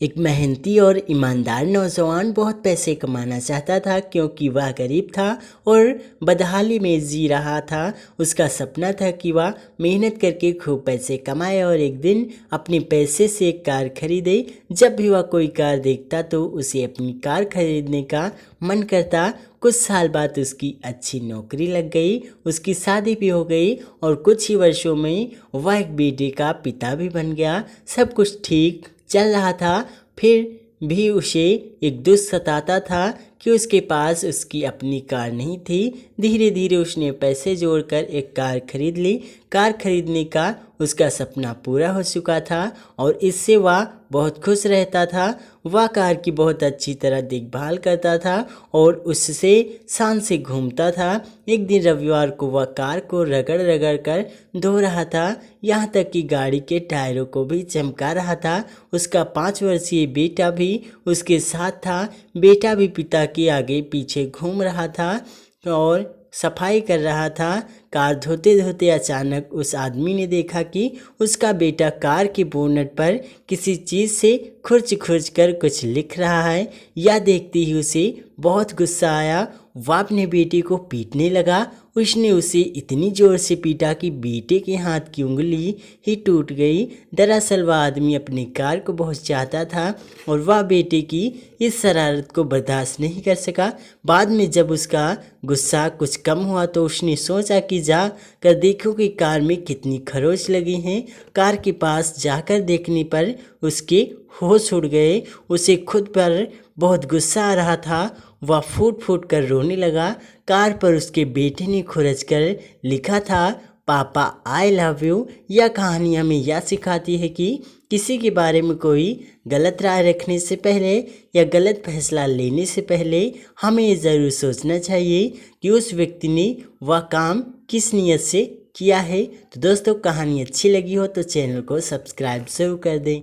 एक मेहनती और ईमानदार नौजवान बहुत पैसे कमाना चाहता था क्योंकि वह गरीब था और बदहाली में जी रहा था। उसका सपना था कि वह मेहनत करके खूब पैसे कमाए और एक दिन अपने पैसे से एक कार खरीदे। जब भी वह कोई कार देखता तो उसे अपनी कार खरीदने का मन करता। कुछ साल बाद उसकी अच्छी नौकरी लग गई, उसकी शादी भी हो गई और कुछ ही वर्षों में वह एक बेटे का पिता भी बन गया। सब कुछ ठीक चल रहा था, फिर भी उसे एक दुख सताता था कि उसके पास उसकी अपनी कार नहीं थी। धीरे धीरे उसने पैसे जोड़कर एक कार खरीद ली। कार खरीदने का उसका सपना पूरा हो चुका था और इससे वह बहुत खुश रहता था। वह कार की बहुत अच्छी तरह देखभाल करता था और उससे शान से घूमता था। एक दिन रविवार को वह कार को रगड़ रगड़ कर धो रहा था, यहाँ तक कि गाड़ी के टायरों को भी चमका रहा था। उसका 5 वर्षीय बेटा भी उसके साथ था। बेटा भी पिता के आगे पीछे घूम रहा था और सफाई कर रहा था। कार धोते धोते अचानक उस आदमी ने देखा कि उसका बेटा कार के बोनट पर किसी चीज़ से खुरच खुरच कर कुछ लिख रहा है। यह देखते ही उसे बहुत गुस्सा आया। वह अपने बेटे को पीटने लगा। उसने उसे इतनी जोर से पीटा कि बेटे के हाथ की उंगली ही टूट गई। दरअसल वह आदमी अपनी कार को बहुत चाहता था और वह बेटे की इस शरारत को बर्दाश्त नहीं कर सका। बाद में जब उसका गुस्सा कुछ कम हुआ तो उसने सोचा कि जा कर देखो कि कार में कितनी खरोंच लगी हैं। कार के पास जाकर देखने पर उसके होश उड़ गए। उसे खुद पर बहुत गुस्सा आ रहा था। वह फूट फूट कर रोने लगा। कार पर उसके बेटे ने खुरच कर लिखा था, पापा आई लव यू। यह कहानी हमें यह सिखाती है कि किसी के बारे में कोई गलत राय रखने से पहले या गलत फैसला लेने से पहले हमें ये ज़रूर सोचना चाहिए कि उस व्यक्ति ने वह काम किस नीयत से किया है। तो दोस्तों, कहानी अच्छी लगी हो तो चैनल को सब्सक्राइब जरूर कर दें।